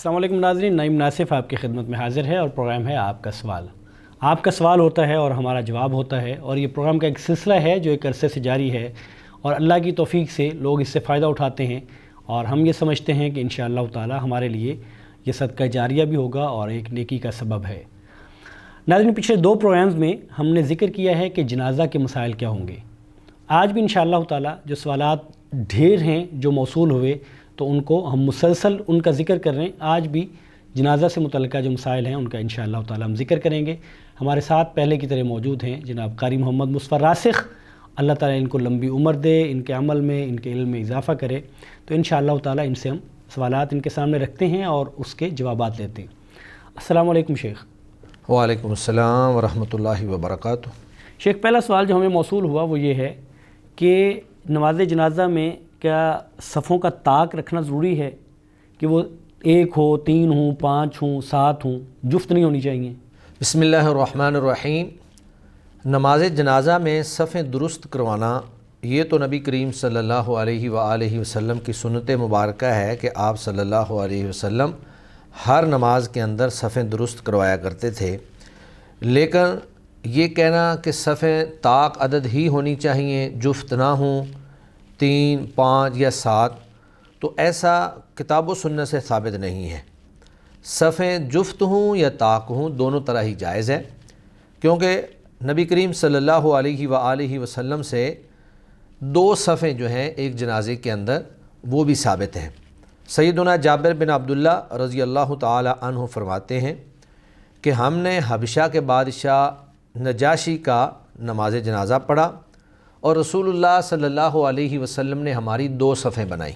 السلام علیکم ناظرین، نعیم ناصف آپ کی خدمت میں حاضر ہے اور پروگرام ہے آپ کا سوال۔ آپ کا سوال ہوتا ہے اور ہمارا جواب ہوتا ہے، اور یہ پروگرام کا ایک سلسلہ ہے جو ایک عرصے سے جاری ہے، اور اللہ کی توفیق سے لوگ اس سے فائدہ اٹھاتے ہیں، اور ہم یہ سمجھتے ہیں کہ انشاءاللہ تعالی ہمارے لیے یہ صدقہ جاریہ بھی ہوگا اور ایک نیکی کا سبب ہے۔ ناظرین، پچھلے 2 پروگرامز میں ہم نے ذکر کیا ہے کہ جنازہ کے مسائل کیا ہوں گے۔ آج بھی انشاءاللہ تعالی جو سوالات ڈھیر ہیں جو موصول ہوئے، تو ان کو ہم مسلسل ان کا ذکر کر رہے ہیں۔ آج بھی جنازہ سے متعلقہ جو مسائل ہیں ان کا انشاءاللہ تعالی ہم ذکر کریں گے۔ ہمارے ساتھ پہلے کی طرح موجود ہیں جناب قاری محمد مصطفیٰ راسخ، اللہ تعالی ان کو لمبی عمر دے، ان کے عمل میں، ان کے علم میں اضافہ کرے۔ تو انشاءاللہ تعالی ان سے ہم سوالات ان کے سامنے رکھتے ہیں اور اس کے جوابات لیتے ہیں۔ السلام علیکم شیخ۔ وعلیکم السلام ورحمۃ اللہ وبرکاتہ۔ شیخ، پہلا سوال جو ہمیں موصول ہوا وہ یہ ہے کہ نماز جنازہ میں کیا صفوں کا طاق رکھنا ضروری ہے کہ وہ 1 ہو، 3 ہوں، 5 ہوں، 7 ہوں، جفت نہیں ہونی چاہیے؟ بسم اللہ الرحمن الرحیم۔ نماز جنازہ میں صفیں درست کروانا یہ تو نبی کریم صلی اللہ علیہ وآلہ وسلم کی سنت مبارکہ ہے کہ آپ صلی اللہ علیہ وسلم ہر نماز کے اندر صفیں درست کروایا کرتے تھے، لیکن یہ کہنا کہ صفیں طاق عدد ہی ہونی چاہیے، جفت نہ ہوں، 3، 5 یا 7، تو ایسا کتاب و سنت سے ثابت نہیں ہے۔ صفیں جفت ہوں یا طاق ہوں، دونوں طرح ہی جائز ہے، کیونکہ نبی کریم صلی اللہ علیہ وآلہ وسلم سے 2 صفیں جو ہیں ایک جنازے کے اندر وہ بھی ثابت ہیں۔ سیدنا جابر بن عبداللہ رضی اللہ تعالی عنہ فرماتے ہیں کہ ہم نے حبشہ کے بادشاہ نجاشی کا نماز جنازہ پڑھا اور رسول اللہ صلی اللہ علیہ وسلم نے ہماری 2 صفیں بنائیں۔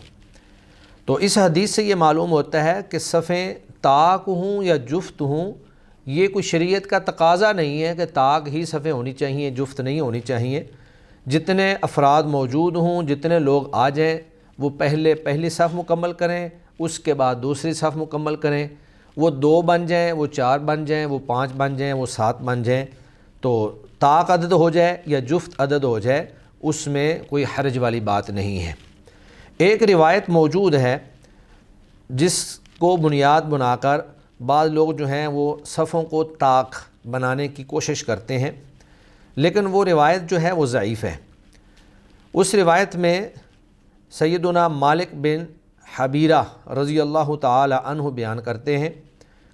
تو اس حدیث سے یہ معلوم ہوتا ہے کہ صفیں طاق ہوں یا جفت ہوں، یہ کوئی شریعت کا تقاضا نہیں ہے کہ طاق ہی صفیں ہونی چاہیے، جفت نہیں ہونی چاہیے۔ جتنے افراد موجود ہوں، جتنے لوگ آ جائیں، وہ پہلی صف مکمل کریں، اس کے بعد دوسری صف مکمل کریں۔ وہ 2 بن جائیں، وہ 4 بن جائیں، وہ 5 بن جائیں، وہ 7 بن جائیں، تو طاق عدد ہو جائے یا جفت عدد ہو جائے، اس میں کوئی حرج والی بات نہیں ہے۔ ایک روایت موجود ہے جس کو بنیاد بنا کر بعض لوگ جو ہیں وہ صفوں کو طاق بنانے کی کوشش کرتے ہیں، لیکن وہ روایت جو ہے وہ ضعیف ہے۔ اس روایت میں سیدنا مالک بن حبیرہ رضی اللہ تعالی عنہ بیان کرتے ہیں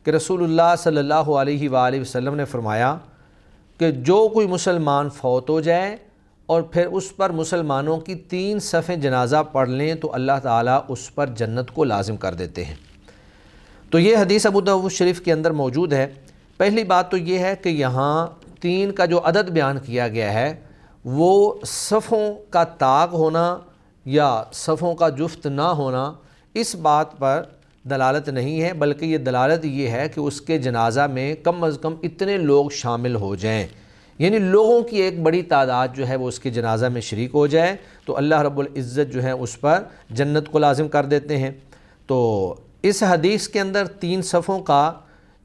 کہ رسول اللہ صلی اللہ علیہ وآلہ وسلم نے فرمایا کہ جو کوئی مسلمان فوت ہو جائے اور پھر اس پر مسلمانوں کی 3 صفیں جنازہ پڑھ لیں تو اللہ تعالیٰ اس پر جنت کو لازم کر دیتے ہیں۔ تو یہ حدیث ابو داؤد شریف کے اندر موجود ہے۔ پہلی بات تو یہ ہے کہ یہاں 3 کا جو عدد بیان کیا گیا ہے وہ صفوں کا طاق ہونا یا صفوں کا جفت نہ ہونا اس بات پر دلالت نہیں ہے، بلکہ یہ دلالت یہ ہے کہ اس کے جنازہ میں کم از کم اتنے لوگ شامل ہو جائیں، یعنی لوگوں کی ایک بڑی تعداد جو ہے وہ اس کے جنازہ میں شریک ہو جائے تو اللہ رب العزت جو ہے اس پر جنت کو لازم کر دیتے ہیں۔ تو اس حدیث کے اندر 3 صفوں کا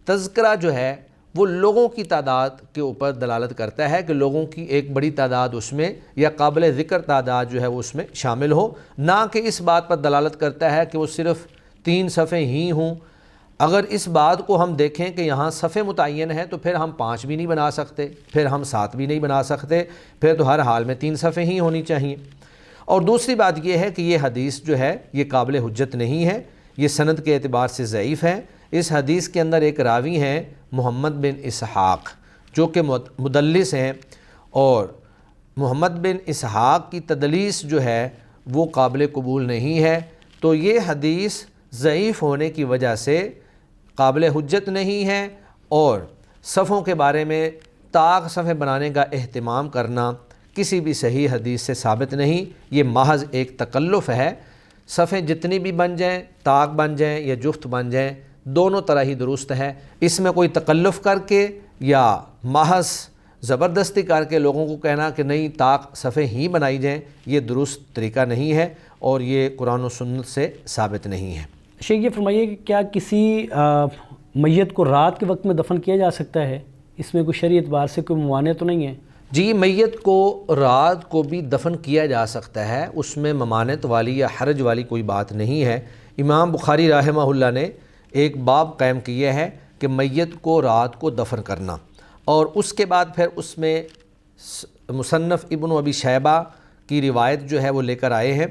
تذکرہ جو ہے وہ لوگوں کی تعداد کے اوپر دلالت کرتا ہے کہ لوگوں کی ایک بڑی تعداد اس میں یا قابل ذکر تعداد جو ہے وہ اس میں شامل ہو، نہ کہ اس بات پر دلالت کرتا ہے کہ وہ صرف 3 صفیں ہی ہوں۔ اگر اس بات کو ہم دیکھیں کہ یہاں صفیں متعین ہے تو پھر ہم 5 بھی نہیں بنا سکتے، پھر ہم 7 بھی نہیں بنا سکتے، پھر تو ہر حال میں 3 صفیں ہی ہونی چاہیے۔ اور دوسری بات یہ ہے کہ یہ حدیث جو ہے یہ قابل حجت نہیں ہے، یہ سند کے اعتبار سے ضعیف ہے۔ اس حدیث کے اندر ایک راوی ہیں محمد بن اسحاق جو کہ مدلس ہیں، اور محمد بن اسحاق کی تدلیس جو ہے وہ قابل قبول نہیں ہے، تو یہ حدیث ضعیف ہونے کی وجہ سے قابل حجت نہیں ہے، اور صفوں کے بارے میں طاق صفیں بنانے کا اہتمام کرنا کسی بھی صحیح حدیث سے ثابت نہیں، یہ محض ایک تکلف ہے۔ صفیں جتنی بھی بن جائیں، طاق بن جائیں یا جفت بن جائیں، دونوں طرح ہی درست ہے۔ اس میں کوئی تکلف کر کے یا محض زبردستی کر کے لوگوں کو کہنا کہ نہیں طاق صفیں ہی بنائی جائیں، یہ درست طریقہ نہیں ہے اور یہ قرآن و سنت سے ثابت نہیں ہے۔ شیخ، یہ فرمائیے کہ کیا کسی میت کو رات کے وقت میں دفن کیا جا سکتا ہے؟ اس میں کوئی شرعی اعتبار سے کوئی ممانع تو نہیں ہے؟ جی، میت کو رات کو بھی دفن کیا جا سکتا ہے، اس میں ممانعت والی یا حرج والی کوئی بات نہیں ہے۔ امام بخاری رحمہ اللہ نے ایک باب قائم کیا ہے کہ میت کو رات کو دفن کرنا، اور اس کے بعد پھر اس میں مصنف ابن ابی شیبہ کی روایت جو ہے وہ لے کر آئے ہیں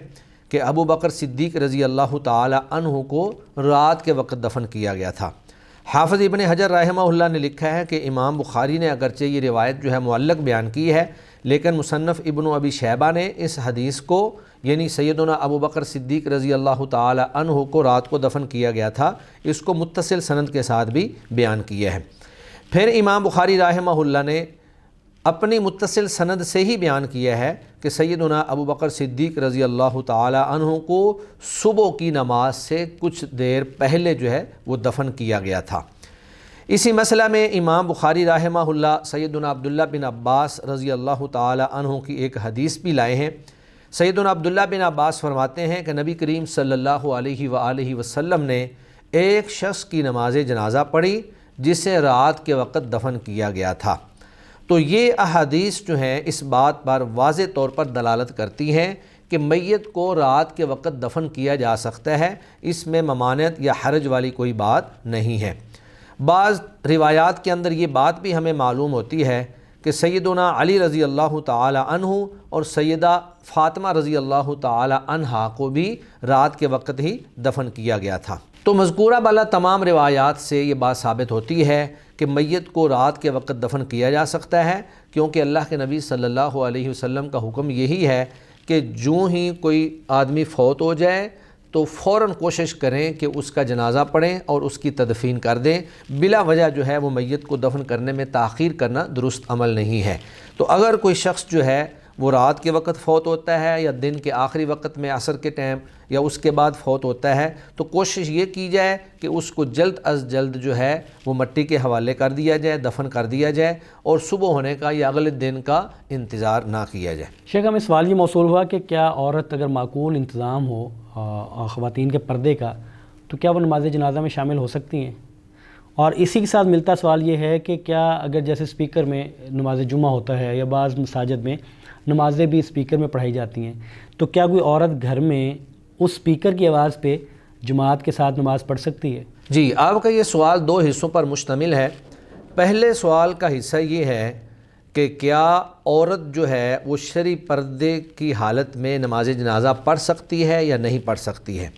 کہ ابو بکر صدیق رضی اللہ تعالی عنہ کو رات کے وقت دفن کیا گیا تھا۔ حافظ ابن حجر رحمہ اللہ نے لکھا ہے کہ امام بخاری نے اگرچہ یہ روایت جو ہے معلق بیان کی ہے، لیکن مصنف ابن ابی شیبہ نے اس حدیث کو، یعنی سیدنا ابو بکر صدیق رضی اللہ تعالی عنہ کو رات کو دفن کیا گیا تھا، اس کو متصل سند کے ساتھ بھی بیان کیا ہے۔ پھر امام بخاری رحمہ اللہ نے اپنی متصل سند سے ہی بیان کیا ہے کہ سیدنا ابو بکر صدیق رضی اللہ تعالی عنہ کو صبح کی نماز سے کچھ دیر پہلے جو ہے وہ دفن کیا گیا تھا۔ اسی مسئلہ میں امام بخاری رحمہ اللہ سیدنا عبداللہ بن عباس رضی اللہ تعالی عنہ کی ایک حدیث بھی لائے ہیں۔ سیدنا عبداللہ بن عباس فرماتے ہیں کہ نبی کریم صلی اللہ علیہ وآلہ وسلم نے ایک شخص کی نماز جنازہ پڑھی جسے رات کے وقت دفن کیا گیا تھا۔ تو یہ احادیث جو ہیں اس بات پر واضح طور پر دلالت کرتی ہیں کہ میت کو رات کے وقت دفن کیا جا سکتا ہے، اس میں ممانعت یا حرج والی کوئی بات نہیں ہے۔ بعض روایات کے اندر یہ بات بھی ہمیں معلوم ہوتی ہے کہ سیدنا علی رضی اللہ تعالی عنہ اور سیدہ فاطمہ رضی اللہ تعالی عنہا کو بھی رات کے وقت ہی دفن کیا گیا تھا۔ تو مذکورہ بالا تمام روایات سے یہ بات ثابت ہوتی ہے کہ میت کو رات کے وقت دفن کیا جا سکتا ہے، کیونکہ اللہ کے نبی صلی اللہ علیہ وسلم کا حکم یہی ہے کہ جو ہی کوئی آدمی فوت ہو جائے تو فوراً کوشش کریں کہ اس کا جنازہ پڑھیں اور اس کی تدفین کر دیں۔ بلا وجہ جو ہے وہ میت کو دفن کرنے میں تاخیر کرنا درست عمل نہیں ہے۔ تو اگر کوئی شخص جو ہے وہ رات کے وقت فوت ہوتا ہے یا دن کے آخری وقت میں عصر کے ٹائم یا اس کے بعد فوت ہوتا ہے، تو کوشش یہ کی جائے کہ اس کو جلد از جلد جو ہے وہ مٹی کے حوالے کر دیا جائے، دفن کر دیا جائے، اور صبح ہونے کا یا اگلے دن کا انتظار نہ کیا جائے۔ شیخ ہمیں سوال یہ موصول ہوا کہ کیا عورت اگر معقول انتظام ہو خواتین کے پردے کا تو کیا وہ نماز جنازہ میں شامل ہو سکتی ہیں؟ اور اسی کے ساتھ ملتا سوال یہ ہے کہ کیا اگر جیسے اسپیکر میں نماز جمعہ ہوتا ہے یا بعض مساجد میں نمازیں بھی اسپیکر میں پڑھائی جاتی ہیں، تو کیا کوئی عورت گھر میں اس اسپیکر کی آواز پہ جماعت کے ساتھ نماز پڑھ سکتی ہے؟ جی، آپ کا یہ سوال دو حصوں پر مشتمل ہے۔ پہلے سوال کا حصہ یہ ہے کہ کیا عورت جو ہے وہ شرعی پردے کی حالت میں نماز جنازہ پڑھ سکتی ہے یا نہیں پڑھ سکتی ہے؟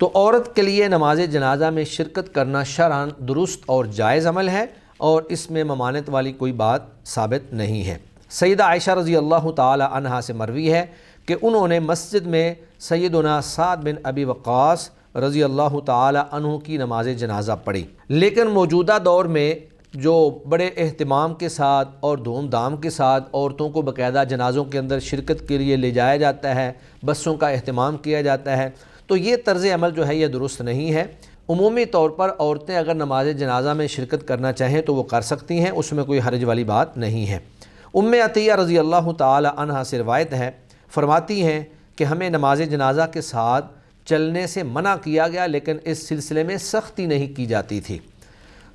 تو عورت کے لیے نماز جنازہ میں شرکت کرنا شرعاً درست اور جائز عمل ہے، اور اس میں ممانعت والی کوئی بات ثابت نہیں ہے۔ سیدہ عائشہ رضی اللہ تعالی عنہا سے مروی ہے کہ انہوں نے مسجد میں سیدنا سعد بن ابی وقاص رضی اللہ تعالی عنہ کی نماز جنازہ پڑھی، لیکن موجودہ دور میں جو بڑے اہتمام کے ساتھ اور دھوم دھام کے ساتھ عورتوں کو باقاعدہ جنازوں کے اندر شرکت کے لیے لے جایا جاتا ہے، بسوں کا اہتمام کیا جاتا ہے، تو یہ طرز عمل جو ہے یہ درست نہیں ہے۔ عمومی طور پر عورتیں اگر نماز جنازہ میں شرکت کرنا چاہیں تو وہ کر سکتی ہیں، اس میں کوئی حرج والی بات نہیں ہے۔ ام عطیہ رضی اللہ تعالی عنہا سے روایت ہے، فرماتی ہیں کہ ہمیں نماز جنازہ کے ساتھ چلنے سے منع کیا گیا، لیکن اس سلسلے میں سختی نہیں کی جاتی تھی۔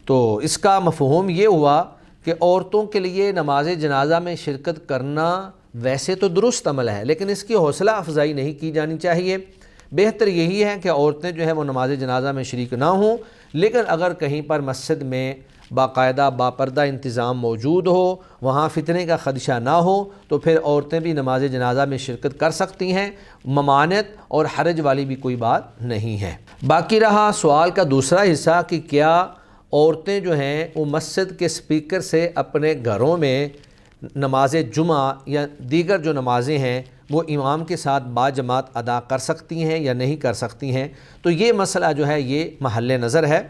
تو اس کا مفہوم یہ ہوا کہ عورتوں کے لیے نماز جنازہ میں شرکت کرنا ویسے تو درست عمل ہے، لیکن اس کی حوصلہ افزائی نہیں کی جانی چاہیے۔ بہتر یہی ہے کہ عورتیں جو ہے وہ نماز جنازہ میں شریک نہ ہوں، لیکن اگر کہیں پر مسجد میں باقاعدہ باپردہ انتظام موجود ہو، وہاں فتنے کا خدشہ نہ ہو، تو پھر عورتیں بھی نماز جنازہ میں شرکت کر سکتی ہیں، ممانعت اور حرج والی بھی کوئی بات نہیں ہے۔ باقی رہا سوال کا دوسرا حصہ کہ کیا عورتیں جو ہیں وہ مسجد کے اسپیکر سے اپنے گھروں میں نماز جمعہ یا دیگر جو نمازیں ہیں وہ امام کے ساتھ باجماعت ادا کر سکتی ہیں یا نہیں کر سکتی ہیں؟ تو یہ مسئلہ جو ہے یہ محل نظر ہے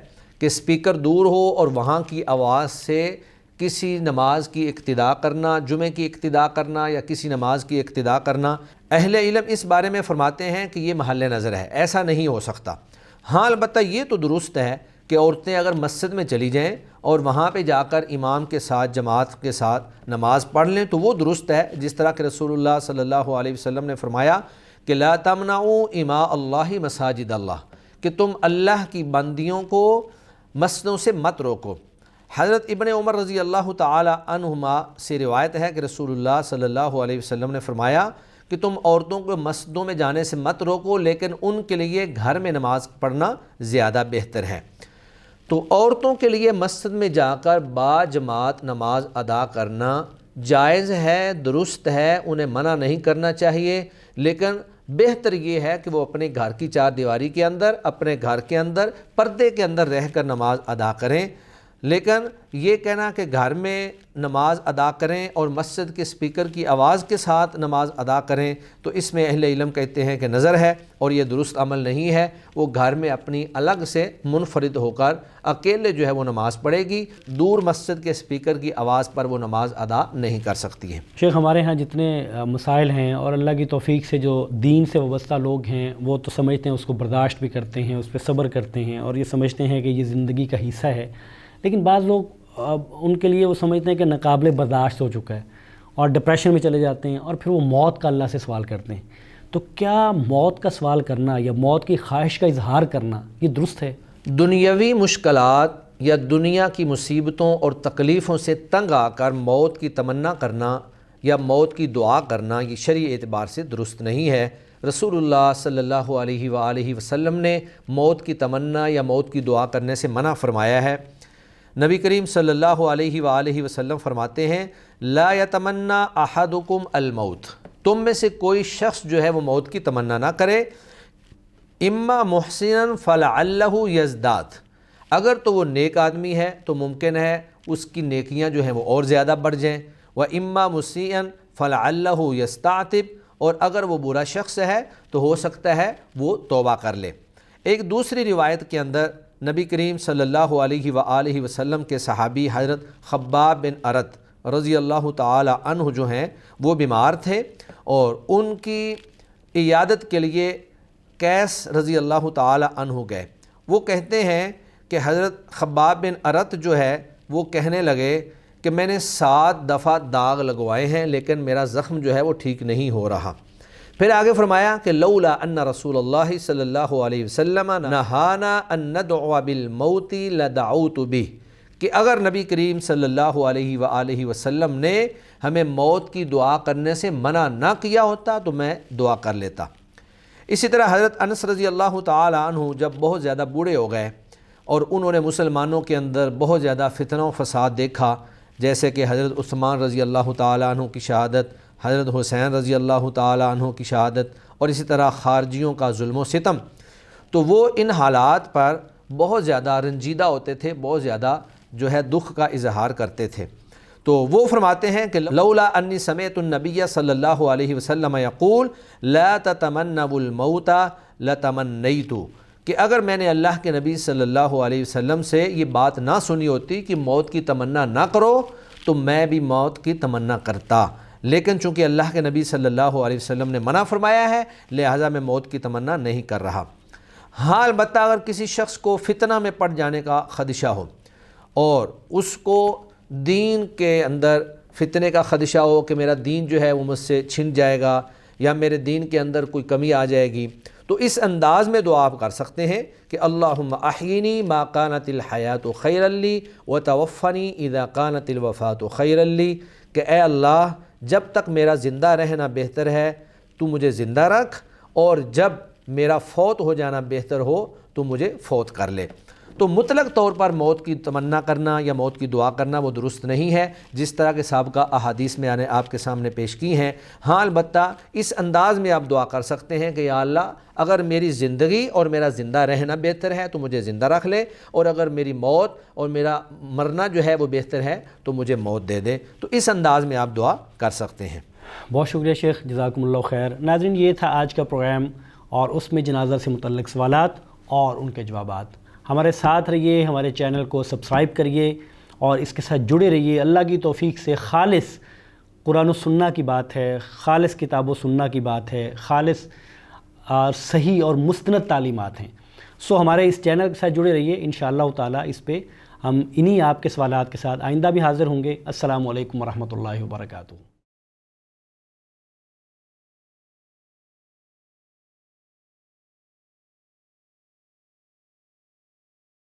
کہ اسپیکر دور ہو اور وہاں کی آواز سے کسی نماز کی اقتداء کرنا، جمعے کی اقتداء کرنا یا کسی نماز کی اقتداء کرنا، اہل علم اس بارے میں فرماتے ہیں کہ یہ محل نظر ہے، ایسا نہیں ہو سکتا۔ ہاں البتہ یہ تو درست ہے کہ عورتیں اگر مسجد میں چلی جائیں اور وہاں پہ جا کر امام کے ساتھ جماعت کے ساتھ نماز پڑھ لیں تو وہ درست ہے، جس طرح کہ رسول اللہ صلی اللہ علیہ وسلم نے فرمایا کہ لا تمنعوا اماء اللہ مساجد اللہ، کہ تم اللہ کی بندیوں کو مسجدوں سے مت روکو۔ حضرت ابن عمر رضی اللہ تعالی عنہما سے روایت ہے کہ رسول اللہ صلی اللہ علیہ وسلم نے فرمایا کہ کہ تم عورتوں کو مسجدوں میں جانے سے مت روکو، لیکن ان کے لیے گھر میں نماز پڑھنا زیادہ بہتر ہے۔ تو عورتوں کے لیے مسجد میں جا کر باجماعت نماز ادا کرنا جائز ہے، درست ہے، انہیں منع نہیں کرنا چاہیے، لیکن بہتر یہ ہے کہ وہ اپنے گھر کی چار دیواری کے اندر، اپنے گھر کے اندر پردے کے اندر رہ کر نماز ادا کریں۔ لیکن یہ کہنا کہ گھر میں نماز ادا کریں اور مسجد کے سپیکر کی آواز کے ساتھ نماز ادا کریں، تو اس میں اہل علم کہتے ہیں کہ نظر ہے اور یہ درست عمل نہیں ہے۔ وہ گھر میں اپنی الگ سے منفرد ہو کر اکیلے جو ہے وہ نماز پڑھے گی، دور مسجد کے سپیکر کی آواز پر وہ نماز ادا نہیں کر سکتی ہے۔ شیخ، ہمارے ہاں جتنے مسائل ہیں اور اللہ کی توفیق سے جو دین سے وابستہ لوگ ہیں وہ تو سمجھتے ہیں، اس کو برداشت بھی کرتے ہیں، اس پہ صبر کرتے ہیں اور یہ سمجھتے ہیں کہ یہ زندگی کا حصہ ہے، لیکن بعض لوگ ان کے لیے وہ سمجھتے ہیں کہ ناقابل برداشت ہو چکا ہے اور ڈپریشن میں چلے جاتے ہیں اور پھر وہ موت کا اللہ سے سوال کرتے ہیں۔ تو کیا موت کا سوال کرنا یا موت کی خواہش کا اظہار کرنا یہ درست ہے؟ دنیاوی مشکلات یا دنیا کی مصیبتوں اور تکلیفوں سے تنگ آ کر موت کی تمنا کرنا یا موت کی دعا کرنا یہ شرعی اعتبار سے درست نہیں ہے۔ رسول اللہ صلی اللہ علیہ وآلہ وسلم نے موت کی تمنا یا موت کی دعا کرنے سے منع فرمایا ہے۔ نبی کریم صلی اللہ علیہ وآلہ وسلم فرماتے ہیں، لا یتمنا احدکم الموت، تم میں سے کوئی شخص جو ہے وہ موت کی تمنا نہ کرے، اما محسنا فلعلہ یزداد، اگر تو وہ نیک آدمی ہے تو ممکن ہے اس کی نیکیاں جو ہیں وہ اور زیادہ بڑھ جائیں، و اما مسیئا فلعلہ یستعتب، اور اگر وہ برا شخص ہے تو ہو سکتا ہے وہ توبہ کر لے۔ ایک دوسری روایت کے اندر نبی کریم صلی اللہ علیہ وآلہ وسلم کے صحابی حضرت خباب بن ارت رضی اللہ تعالی عنہ جو ہیں وہ بیمار تھے، اور ان کی عیادت کے لیے قیس رضی اللہ تعالی عنہ گئے۔ وہ کہتے ہیں کہ حضرت خباب بن ارت جو ہے وہ کہنے لگے کہ میں نے 7 دفعہ داغ لگوائے ہیں لیکن میرا زخم جو ہے وہ ٹھیک نہیں ہو رہا۔ پھر آگے فرمایا کہ لولا ان رسول اللہ صلی اللہ علیہ وسلم نہانا ان ندعو بالموت لدعوت بہ، کہ اگر نبی کریم صلی اللہ علیہ وآلہ وسلم نے ہمیں موت کی دعا کرنے سے منع نہ کیا ہوتا تو میں دعا کر لیتا۔ اسی طرح حضرت انس رضی اللہ تعالی عنہ جب بہت زیادہ بوڑھے ہو گئے اور انہوں نے مسلمانوں کے اندر بہت زیادہ فتنہ و فساد دیکھا، جیسے کہ حضرت عثمان رضی اللہ تعالی عنہ کی شہادت، حضرت حسین رضی اللہ تعالی عنہ کی شہادت، اور اسی طرح خارجیوں کا ظلم و ستم، تو وہ ان حالات پر بہت زیادہ رنجیدہ ہوتے تھے، بہت زیادہ جو ہے دکھ کا اظہار کرتے تھے۔ تو وہ فرماتے ہیں کہ لولا انی سمعت النبی صلی اللہ علیہ وسلم یقول لا تتمنوا الموت لتمنیت، کہ اگر میں نے اللہ کے نبی صلی اللہ علیہ وسلم سے یہ بات نہ سنی ہوتی کہ موت کی تمنا نہ کرو تو میں بھی موت کی تمنا کرتا، لیکن چونکہ اللہ کے نبی صلی اللہ علیہ وسلم نے منع فرمایا ہے لہٰذا میں موت کی تمنا نہیں کر رہا۔ ہاں البتہ اگر کسی شخص کو فتنہ میں پڑ جانے کا خدشہ ہو اور اس کو دین کے اندر فتنے کا خدشہ ہو کہ میرا دین جو ہے وہ مجھ سے چھن جائے گا یا میرے دین کے اندر کوئی کمی آ جائے گی، تو اس انداز میں دعا آپ کر سکتے ہیں کہ اللہم احیینی ما کانت الحیات خیرا لی وتوفنی اذا کانت الوفات خیرا لی، کہ اے اللہ جب تک میرا زندہ رہنا بہتر ہے تو مجھے زندہ رکھ، اور جب میرا فوت ہو جانا بہتر ہو تو مجھے فوت کر لے۔ تو مطلق طور پر موت کی تمنا کرنا یا موت کی دعا کرنا وہ درست نہیں ہے، جس طرح کے سابقہ احادیث میں نے آپ کے سامنے پیش کی ہیں۔ ہاں البتہ اس انداز میں آپ دعا کر سکتے ہیں کہ یا اللہ اگر میری زندگی اور میرا زندہ رہنا بہتر ہے تو مجھے زندہ رکھ لے، اور اگر میری موت اور میرا مرنا جو ہے وہ بہتر ہے تو مجھے موت دے دے۔ تو اس انداز میں آپ دعا کر سکتے ہیں۔ بہت شکریہ شیخ، جزاکم اللہ خیر۔ ناظرین، یہ تھا آج کا پروگرام اور اس میں جنازہ سے متعلق سوالات اور ان کے جوابات۔ ہمارے ساتھ رہیے، ہمارے چینل کو سبسکرائب کریے اور اس کے ساتھ جڑے رہیے۔ اللہ کی توفیق سے خالص قرآن و سنہ کی بات ہے، خالص کتاب و سنہ کی بات ہے، خالص صحیح اور مستند تعلیمات ہیں۔ سو ہمارے اس چینل کے ساتھ جڑے رہیے، انشاءاللہ تعالی اس پہ ہم انہی آپ کے سوالات کے ساتھ آئندہ بھی حاضر ہوں گے۔ السلام علیکم ورحمۃ اللہ وبرکاتہ۔